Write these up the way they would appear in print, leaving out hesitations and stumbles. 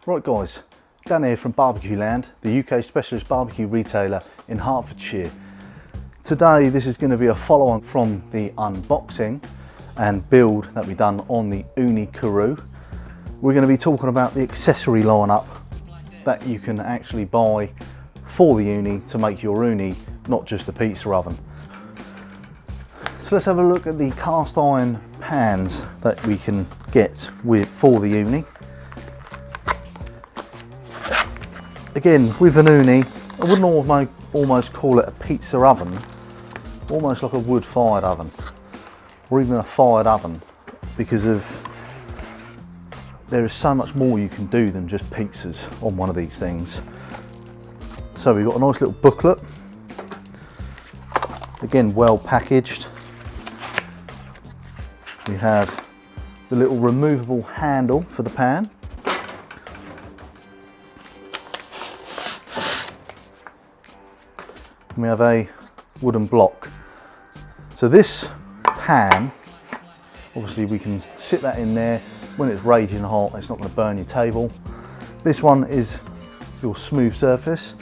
Right guys, Dan here from Barbecue Land, the UK specialist barbecue retailer in Hertfordshire. Today this is going to be a follow-on from the unboxing and build that we done on the Ooni Karu. We're going to be talking about the accessory lineup that you can actually buy for the Ooni to make your Ooni, not just a pizza oven. So let's have a look at the cast iron pans that we can get for the Ooni. Again, with an Ooni, I wouldn't almost call it a pizza oven, almost like a wood-fired oven, or even a fired oven, because there is so much more you can do than just pizzas on one of these things. So we've got a nice little booklet, again well packaged. We have the little removable handle for the pan. We have a wooden block. So this pan, obviously we can sit that in there. When it's raging hot, it's not going to burn your table. This one is your smooth surface.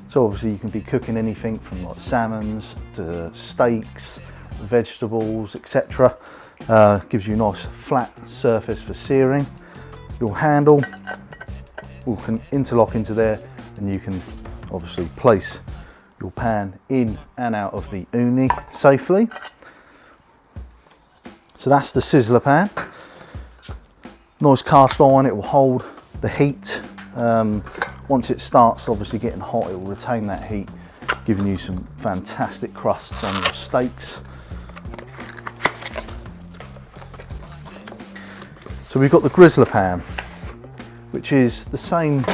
So obviously you can be cooking anything from like salmons to steaks, vegetables, etc. Gives you a nice flat surface for searing. Your handle can interlock into there, and you can obviously place your pan in and out of the Ooni safely. So that's the sizzler pan. Nice cast iron, it will hold the heat. Once it starts obviously getting hot, it will retain that heat, giving you some fantastic crusts on your steaks. So we've got the grizzler pan, which is the same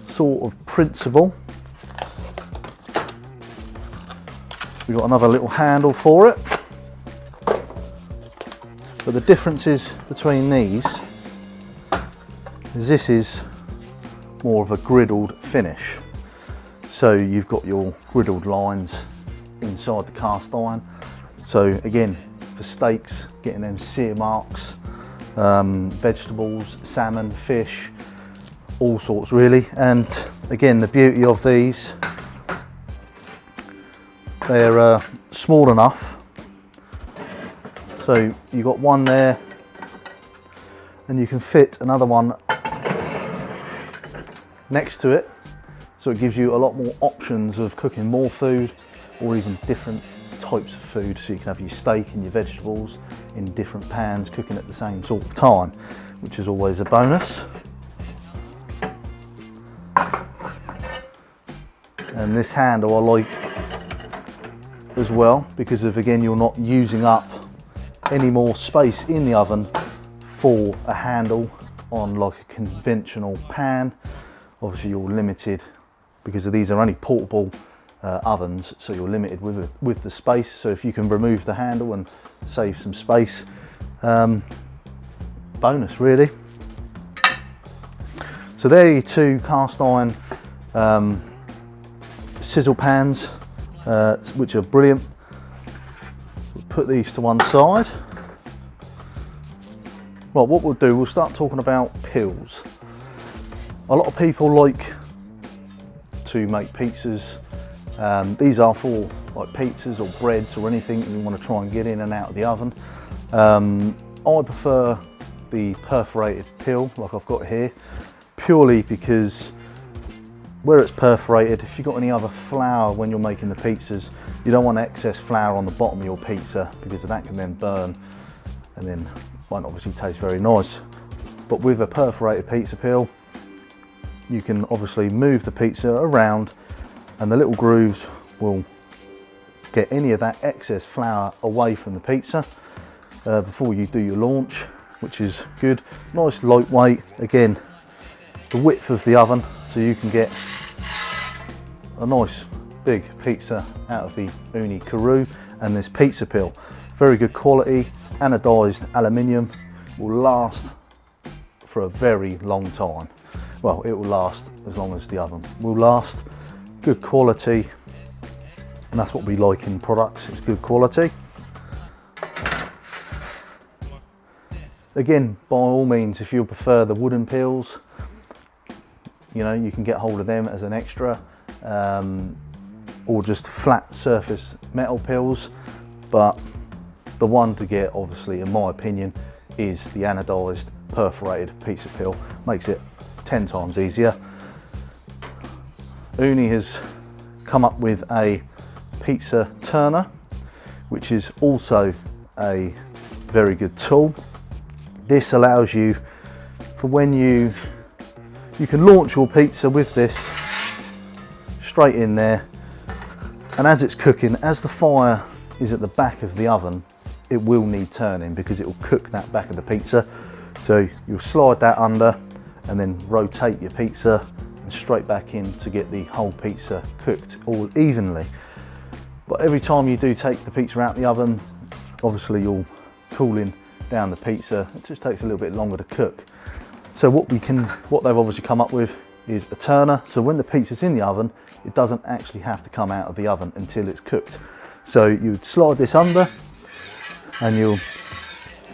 sort of principle. We've got another little handle for it, but the differences between these is this is more of a griddled finish. So you've got your griddled lines inside the cast iron. So again, for steaks, getting them sear marks, vegetables, salmon, fish, all sorts really. And again, the beauty of these, they're small enough, so you've got one there and you can fit another one next to it, so it gives you a lot more options of cooking more food or even different types of food, so you can have your steak and your vegetables in different pans cooking at the same sort of time, which is always a bonus. And this handle I like as well, because of, again, you're not using up any more space in the oven for a handle on like a conventional pan. Obviously you're limited because of these are only portable ovens, so you're limited with the space. So if you can remove the handle and save some space, bonus really. So there are your two cast iron sizzle pans, which are brilliant. We'll put these to one side. Right, what we'll do, we'll start talking about peels. A lot of people like to make pizzas. These are for like pizzas or breads or anything you want to try and get in and out of the oven. I prefer the perforated peel like I've got here, purely because where it's perforated, if you've got any other flour when you're making the pizzas, you don't want excess flour on the bottom of your pizza, because that can then burn and then won't obviously taste very nice. But with a perforated pizza peel, you can obviously move the pizza around and the little grooves will get any of that excess flour away from the pizza before you do your launch, which is good. Nice lightweight, again, the width of the oven, so you can get a nice big pizza out of the Ooni Karu. And this pizza peel, very good quality, anodized aluminium, will last for a very long time. Well, it will last as long as the oven will last. Good quality, and that's what we like in products, it's good quality. Again, by all means, if you prefer the wooden peels, you know, you can get hold of them as an extra, or just flat surface metal pills. But the one to get, obviously, in my opinion, is the anodized perforated pizza pill. Makes it 10 times easier. Ooni has come up with a pizza turner, which is also a very good tool. This allows you, for when you can launch your pizza with this straight in there, and as it's cooking, as the fire is at the back of the oven, it will need turning because it will cook that back of the pizza. So you'll slide that under and then rotate your pizza and straight back in to get the whole pizza cooked all evenly. But every time you do take the pizza out the oven, obviously you're cooling down the pizza. It just takes a little bit longer to cook. So what they've obviously come up with is a turner. So when the pizza's in the oven, it doesn't actually have to come out of the oven until it's cooked. So you'd slide this under and you'll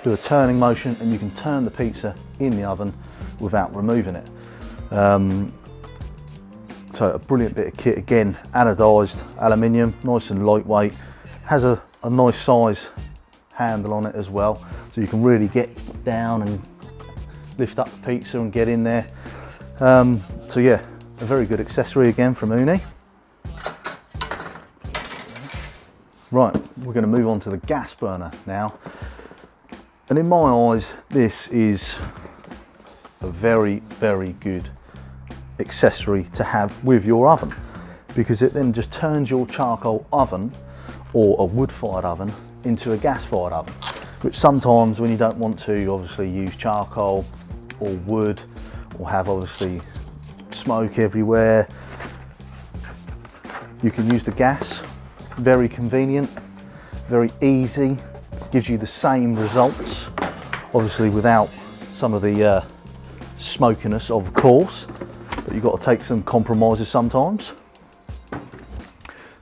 do a turning motion, and you can turn the pizza in the oven without removing it. So a brilliant bit of kit, again, anodized aluminium, nice and lightweight, has a nice size handle on it as well, so you can really get down and lift up the pizza and get in there. So yeah, a very good accessory again from Ooni. Right, we're going to move on to the gas burner now. And in my eyes, this is a very, very good accessory to have with your oven, because it then just turns your charcoal oven or a wood-fired oven into a gas-fired oven, which sometimes when you don't want to obviously use charcoal or wood or have obviously smoke everywhere, you can use the gas. Very convenient, very easy, gives you the same results, obviously without some of the smokiness, of course, but you've got to take some compromises sometimes.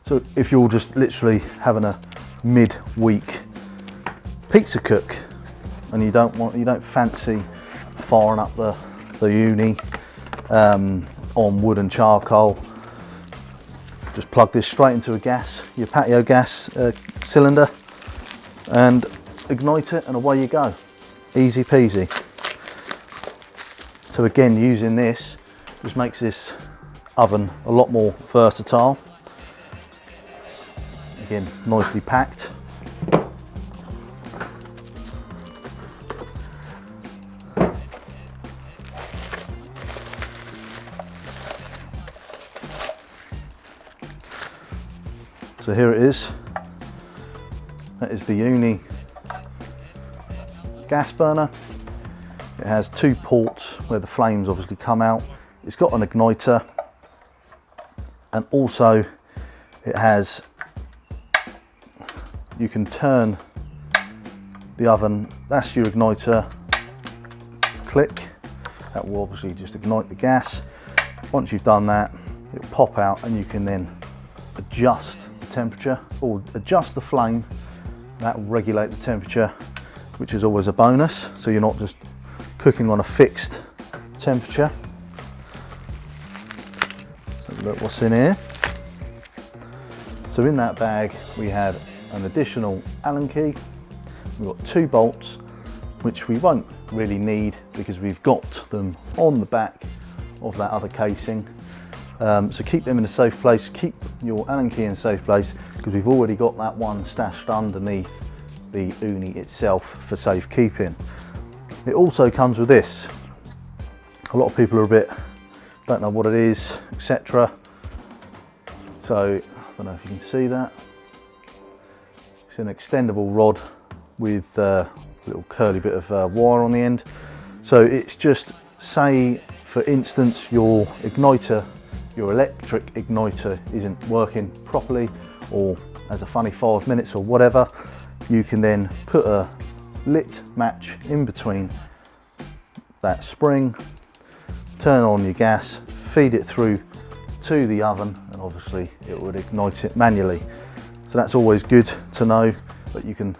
So if you're just literally having a mid-week pizza cook and you don't fancy firing up the Ooni on wood and charcoal, just plug this straight into your patio gas cylinder and ignite it, and away you go. Easy peasy. So again, using this just makes this oven a lot more versatile. Again, nicely packed. So here it is. That is the Ooni gas burner. It has two ports where the flames obviously come out. It's got an igniter, and also it has, you can turn the oven, that's your igniter, click, that will obviously just ignite the gas. Once you've done that, it will pop out and you can then adjust the temperature or adjust the flame. That will regulate the temperature, which is always a bonus, so you're not just cooking on a fixed temperature. So look what's in here. So in that bag we had an additional Allen key. We've got 2 bolts, which we won't really need because we've got them on the back of that other casing. So keep them in a safe place, keep your Allen key in a safe place, because we've already got that one stashed underneath the Ooni itself for safekeeping. It also comes with this. A lot of people are don't know what it is, etc. So I don't know if you can see that. It's an extendable rod with a little curly bit of wire on the end. So it's just, say for instance your electric igniter isn't working properly, or has a funny 5 minutes or whatever, you can then put a lit match in between that spring, turn on your gas, feed it through to the oven, and obviously it would ignite it manually. So that's always good to know, that you can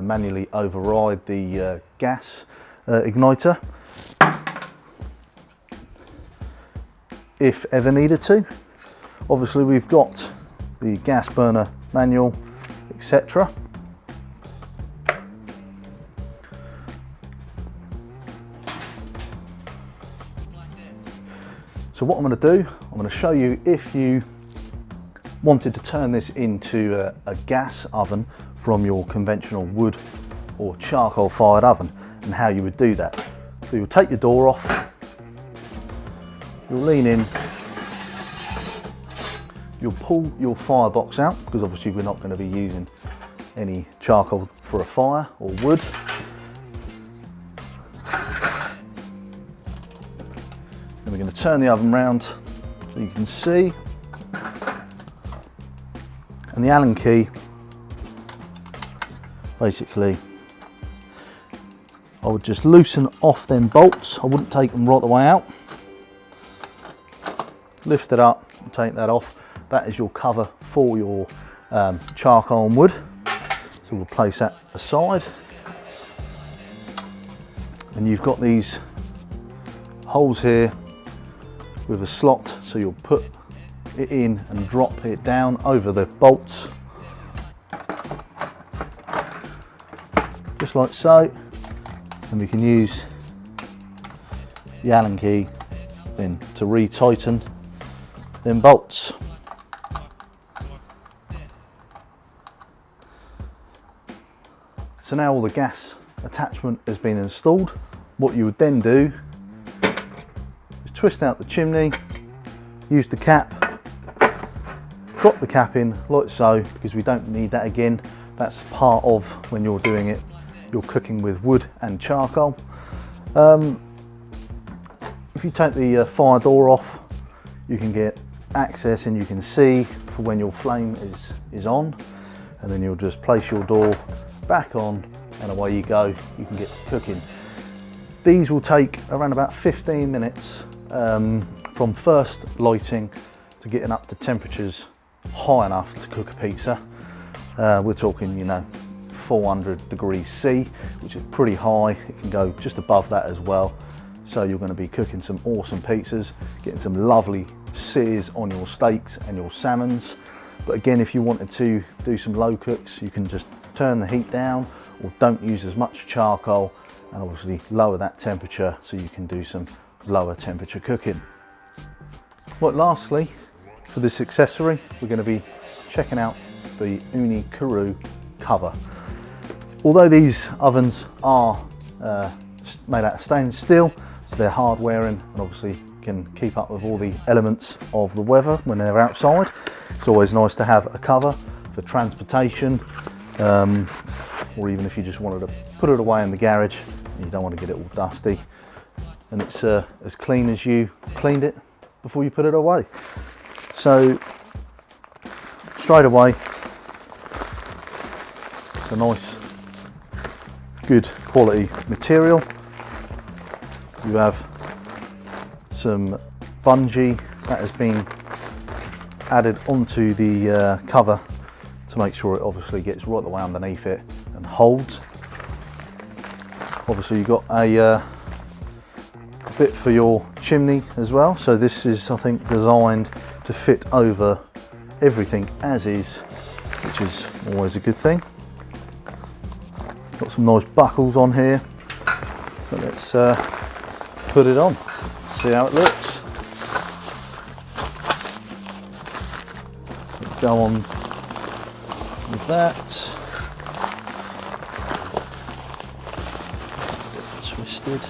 manually override the gas igniter. if ever needed to. Obviously we've got the gas burner manual, etc. So what I'm going to do, I'm going to show you if you wanted to turn this into a gas oven from your conventional wood or charcoal fired oven, and how you would do that. So you'll take your door off, you'll lean in, you'll pull your firebox out, because obviously we're not going to be using any charcoal for a fire or wood. Then we're going to turn the oven round so you can see, and the Allen key, basically I would just loosen off them bolts. I wouldn't take them right the way out. Lift it up and take that off. That is your cover for your charcoal and wood. So we'll place that aside. And you've got these holes here with a slot, so you'll put it in and drop it down over the bolts, just like so. And we can use the Allen key then to retighten them bolts. So now all the gas attachment has been installed. What you would then do is twist out the chimney, use the cap, drop the cap in like so, because we don't need that again. That's part of when you're doing it, you're cooking with wood and charcoal. If you take the fire door off, you can get access and you can see for when your flame is on, and then you'll just place your door back on and away you go. You can get cooking. These will take around about 15 minutes from first lighting to getting up to temperatures high enough to cook a pizza. We're talking, you know, 400 degrees C, which is pretty high. It can go just above that as well. So you're going to be cooking some awesome pizzas, getting some lovely sears on your steaks and your salmons. But again, if you wanted to do some low cooks, you can just turn the heat down, or don't use as much charcoal, and obviously lower that temperature so you can do some lower temperature cooking. But lastly, for this accessory, we're going to be checking out the Ooni Karu cover. Although these ovens are made out of stainless steel, so they're hard wearing and obviously can keep up with all the elements of the weather when they're outside. It's always nice to have a cover for transportation, or even if you just wanted to put it away in the garage and you don't want to get it all dusty, and it's as clean as you cleaned it before you put it away. So straight away, it's a nice, good quality material. You have some bungee that has been added onto the cover to make sure it obviously gets right the way underneath it and holds. Obviously you've got a bit for your chimney as well, so this is, I think, designed to fit over everything as is, which is always a good thing. Got some nice buckles on here, so let's put it on, see how it looks. Go on with that. Bit twisted.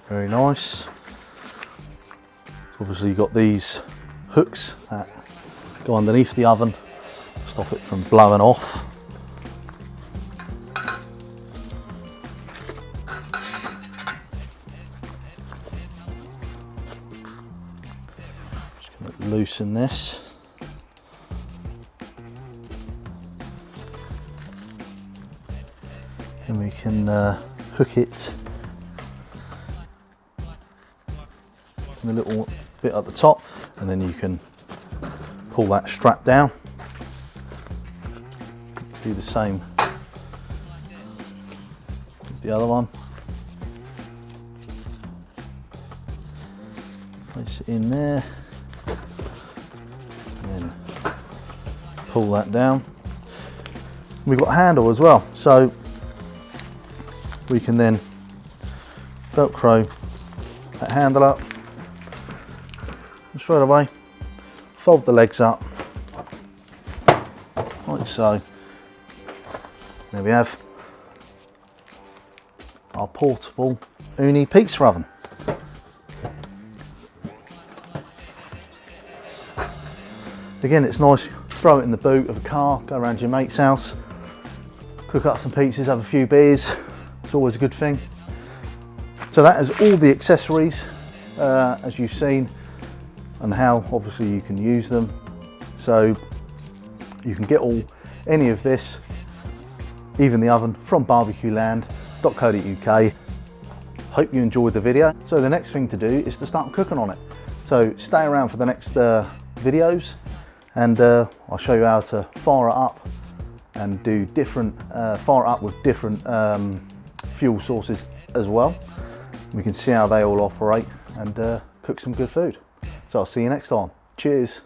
Very nice. Obviously you've got these hooks that go underneath the oven, stop it from blowing off. Just going to loosen this. And we can hook it in a little bit at the top, and then you can pull that strap down. Do the same with the other one. Place it in there, and then pull that down. We've got a handle as well, so we can then Velcro that handle up, and straight away fold the legs up like so. There we have our portable Ooni pizza oven. Again, it's nice, throw it in the boot of a car, go around your mate's house, cook up some pizzas, have a few beers. It's always a good thing. So that is all the accessories as you've seen, and how obviously you can use them. So you can get any of this, even the oven, from barbecueland.co.uk. Hope you enjoyed the video. So the next thing to do is to start cooking on it. So stay around for the next videos, and I'll show you how to fire it up and do different, fire it up with different fuel sources as well. We can see how they all operate and cook some good food. So I'll see you next time. Cheers.